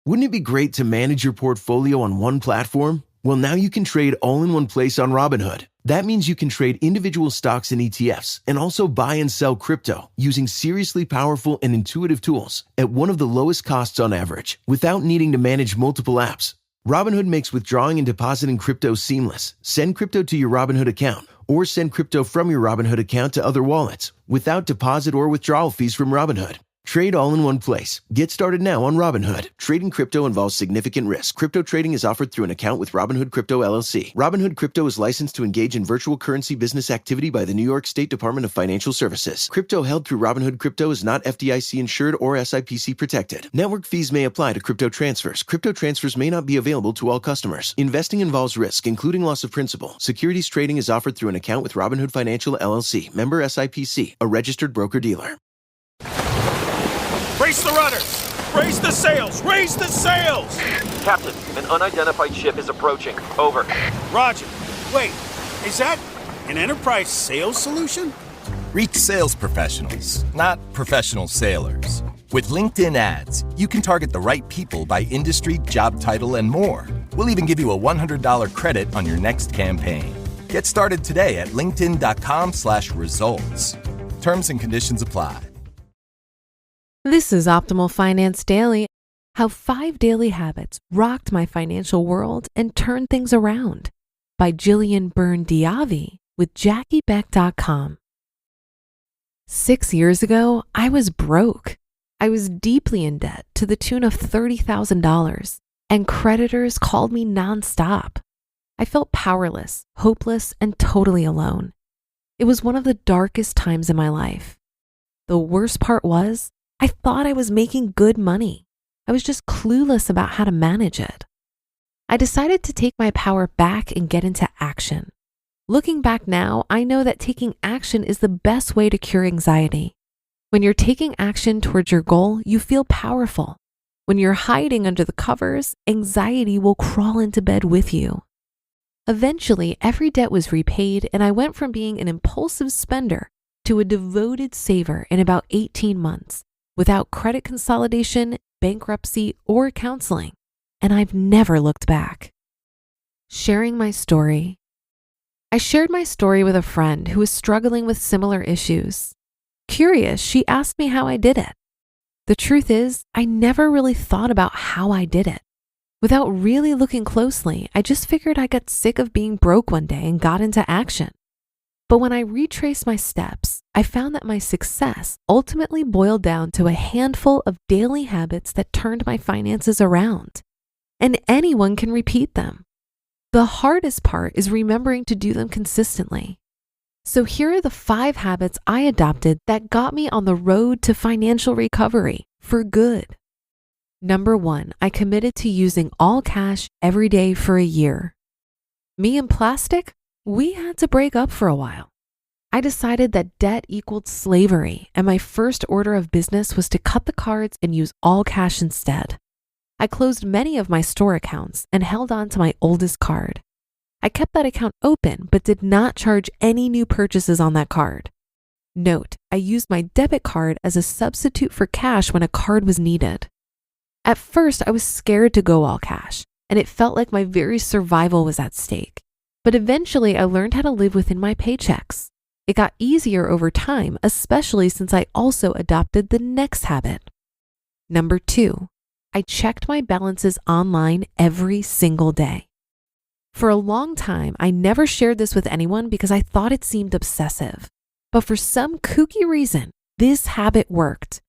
Wouldn't it be great to manage your portfolio on one platform? Well, now you can trade all in one place on Robinhood. That means you can trade individual stocks and ETFs and also buy and sell crypto using seriously powerful and intuitive tools at one of the lowest costs on average without needing to manage multiple apps. Robinhood makes withdrawing and depositing crypto seamless. Send crypto to your Robinhood account or send crypto from your Robinhood account to other wallets without deposit or withdrawal fees from Robinhood. Trade all in one place. Get started now on Robinhood. Trading crypto involves significant risk. Crypto trading is offered through an account with Robinhood Crypto LLC. Robinhood Crypto is licensed to engage in virtual currency business activity by the New York State Department of Financial Services. Crypto held through Robinhood Crypto is not FDIC insured or SIPC protected. Network fees may apply to crypto transfers. Crypto transfers may not be available to all customers. Investing involves risk, including loss of principal. Securities trading is offered through an account with Robinhood Financial LLC, member SIPC, a registered broker-dealer. Brace the rudders! Raise the sails! Raise the sails! Captain, an unidentified ship is approaching. Over. Roger. Wait, is that an enterprise sales solution? Reach sales professionals, not professional sailors. With LinkedIn ads, you can target the right people by industry, job title, and more. We'll even give you a $100 credit on your next campaign. Get started today at linkedin.com/results. Terms and conditions apply. This is Optimal Finance Daily, how 5 daily habits rocked my financial world and turned things around, by Jillian Beirne Davi with JackieBeck.com. 6 years ago, I was broke. I was deeply in debt to the tune of $30,000, and creditors called me nonstop. I felt powerless, hopeless, and totally alone. It was one of the darkest times in my life. The worst part was, I thought I was making good money. I was just clueless about how to manage it. I decided to take my power back and get into action. Looking back now, I know that taking action is the best way to cure anxiety. When you're taking action towards your goal, you feel powerful. When you're hiding under the covers, anxiety will crawl into bed with you. Eventually, every debt was repaid, and I went from being an impulsive spender to a devoted saver in about 18 months. Without credit consolidation, bankruptcy, or counseling, and I've never looked back. Sharing my story. I shared my story with a friend who was struggling with similar issues. Curious, she asked me how I did it. The truth is, I never really thought about how I did it. Without really looking closely, I just figured I got sick of being broke one day and got into action. But when I retraced my steps, I found that my success ultimately boiled down to a handful of daily habits that turned my finances around. And anyone can repeat them. The hardest part is remembering to do them consistently. So here are the 5 habits I adopted that got me on the road to financial recovery for good. Number 1, I committed to using all cash every day for a year. Me and plastic? We had to break up for a while. I decided that debt equaled slavery, and my first order of business was to cut the cards and use all cash instead. I closed many of my store accounts and held on to my oldest card. I kept that account open but did not charge any new purchases on that card. Note, I used my debit card as a substitute for cash when a card was needed. At first, I was scared to go all cash, and it felt like my very survival was at stake. But eventually, I learned how to live within my paychecks. It got easier over time, especially since I also adopted the next habit. Number 2, I checked my balances online every single day. For a long time, I never shared this with anyone because I thought it seemed obsessive. But for some kooky reason, this habit worked.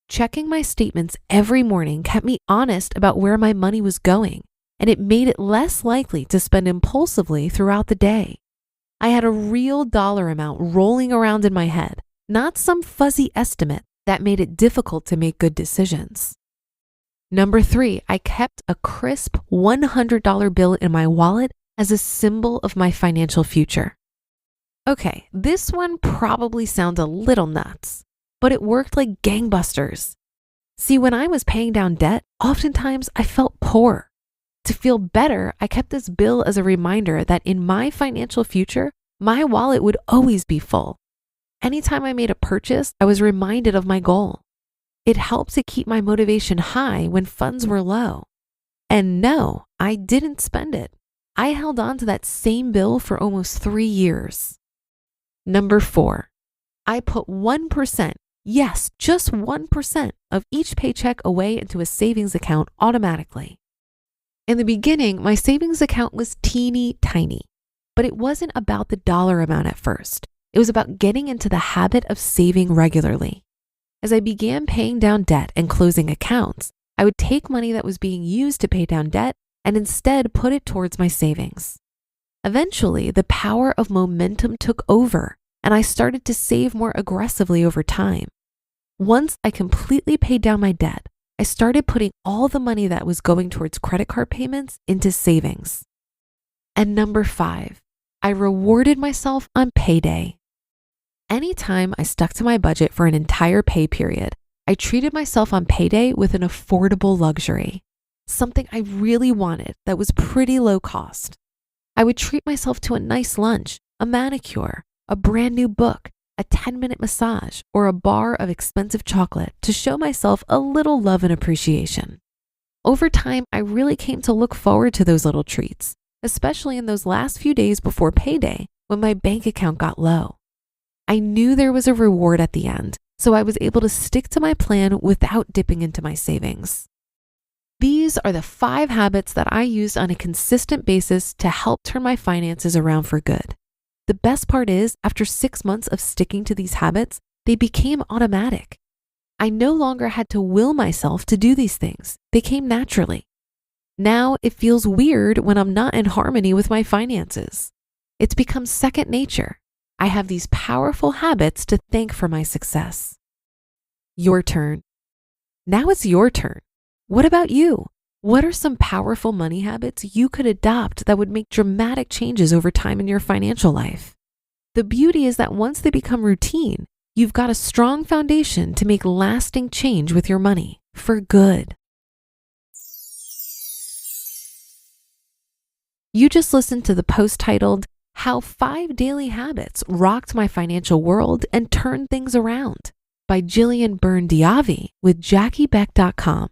Checking my statements every morning kept me honest about where my money was going, and it made it less likely to spend impulsively throughout the day. I had a real dollar amount rolling around in my head, not some fuzzy estimate that made it difficult to make good decisions. Number 3, I kept a crisp $100 bill in my wallet as a symbol of my financial future. Okay, this one probably sounds a little nuts, but it worked like gangbusters. See, when I was paying down debt, oftentimes I felt poor. To feel better, I kept this bill as a reminder that in my financial future, my wallet would always be full. Anytime I made a purchase, I was reminded of my goal. It helped to keep my motivation high when funds were low. And no, I didn't spend it. I held on to that same bill for almost 3 years. Number 4, I put 1%, yes, just 1% of each paycheck away into a savings account automatically. In the beginning, my savings account was teeny tiny, but it wasn't about the dollar amount at first. It was about getting into the habit of saving regularly. As I began paying down debt and closing accounts, I would take money that was being used to pay down debt and instead put it towards my savings. Eventually, the power of momentum took over, and I started to save more aggressively over time. Once I completely paid down my debt, I started putting all the money that was going towards credit card payments into savings. And number 5, I rewarded myself on payday. Anytime I stuck to my budget for an entire pay period, I treated myself on payday with an affordable luxury, something I really wanted that was pretty low cost. I would treat myself to a nice lunch, a manicure, a brand new book, a 10-minute massage, or a bar of expensive chocolate to show myself a little love and appreciation. Over time, I really came to look forward to those little treats, especially in those last few days before payday when my bank account got low. I knew there was a reward at the end, so I was able to stick to my plan without dipping into my savings. These are the 5 habits that I used on a consistent basis to help turn my finances around for good. The best part is, after 6 months of sticking to these habits, they became automatic. I no longer had to will myself to do these things. They came naturally. Now it feels weird when I'm not in harmony with my finances. It's become second nature. I have these powerful habits to thank for my success. Your turn. Now it's your turn. What about you? What are some powerful money habits you could adopt that would make dramatic changes over time in your financial life? The beauty is that once they become routine, you've got a strong foundation to make lasting change with your money for good. You just listened to the post titled, How 5 Daily Habits Rocked My Financial World and Turned Things Around by Jillian Beirne Davi with JackieBeck.com.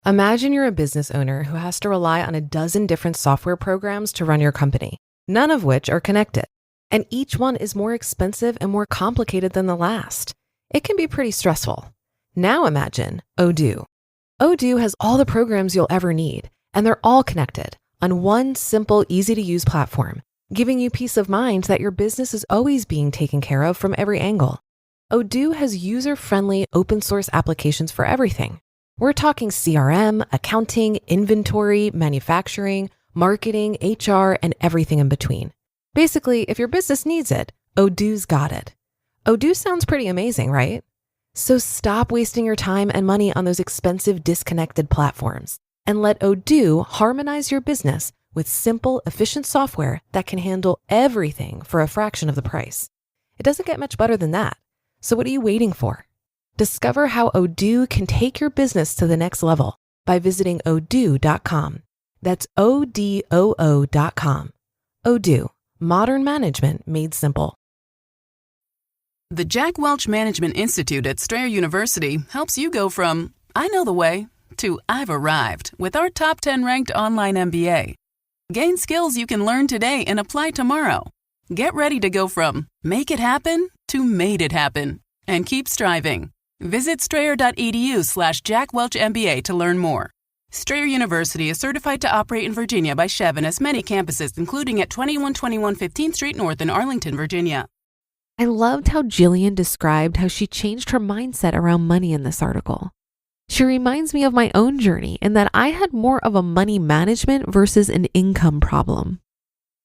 Imagine you're a business owner who has to rely on a dozen different software programs to run your company, none of which are connected, and each one is more expensive and more complicated than the last. It can be pretty stressful. Now imagine Odoo. Odoo has all the programs you'll ever need, and they're all connected on one simple, easy-to-use platform, giving you peace of mind that your business is always being taken care of from every angle. Odoo has user-friendly, open-source applications for everything. We're talking CRM, accounting, inventory, manufacturing, marketing, HR, and everything in between. Basically, if your business needs it, Odoo's got it. Odoo sounds pretty amazing, right? So stop wasting your time and money on those expensive, disconnected platforms and let Odoo harmonize your business with simple, efficient software that can handle everything for a fraction of the price. It doesn't get much better than that. So what are you waiting for? Discover how Odoo can take your business to the next level by visiting odoo.com. That's ODOO.com. Odoo, modern management made simple. The Jack Welch Management Institute at Strayer University helps you go from, I know the way, to I've arrived with our top 10 ranked online MBA. Gain skills you can learn today and apply tomorrow. Get ready to go from make it happen to made it happen and keep striving. Visit strayer.edu/JackWelchMBA to learn more. Strayer University is certified to operate in Virginia by Chev and has many campuses, including at 2121 15th Street North in Arlington, Virginia. I loved how Jillian described how she changed her mindset around money in this article. She reminds me of my own journey in that I had more of a money management versus an income problem.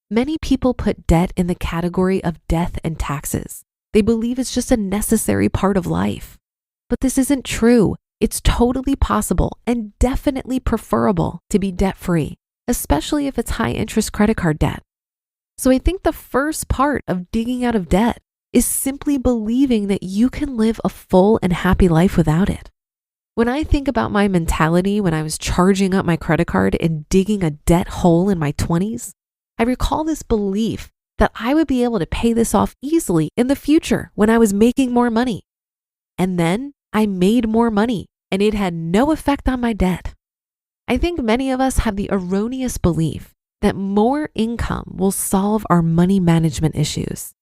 Many people put debt in the category of death and taxes. They believe it's just a necessary part of life. But this isn't true. It's totally possible and definitely preferable to be debt-free, especially if it's high-interest credit card debt. So I think the first part of digging out of debt is simply believing that you can live a full and happy life without it. When I think about my mentality when I was charging up my credit card and digging a debt hole in my 20s, I recall this belief that I would be able to pay this off easily in the future when I was making more money. And then I made more money and it had no effect on my debt. I think many of us have the erroneous belief that more income will solve our money management issues.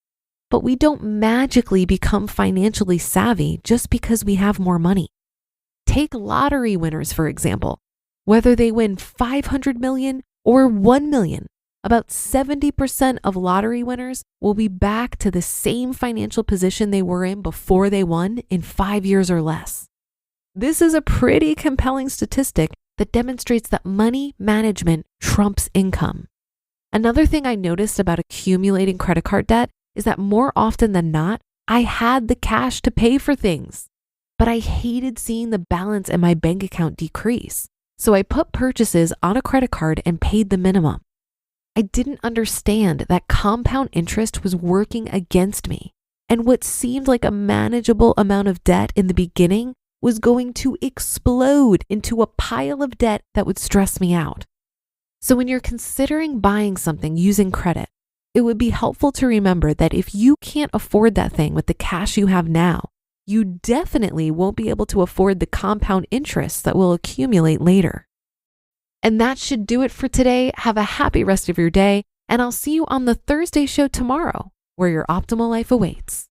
But we don't magically become financially savvy just because we have more money. Take lottery winners, for example. Whether they win 500 million or 1 million, about 70% of lottery winners will be back to the same financial position they were in before they won in 5 years or less. This is a pretty compelling statistic that demonstrates that money management trumps income. Another thing I noticed about accumulating credit card debt is that more often than not, I had the cash to pay for things, but I hated seeing the balance in my bank account decrease. So I put purchases on a credit card and paid the minimum. I didn't understand that compound interest was working against me, and what seemed like a manageable amount of debt in the beginning was going to explode into a pile of debt that would stress me out. So when you're considering buying something using credit, it would be helpful to remember that if you can't afford that thing with the cash you have now, you definitely won't be able to afford the compound interest that will accumulate later. And that should do it for today. Have a happy rest of your day, and I'll see you on the Thursday show tomorrow, where your optimal life awaits.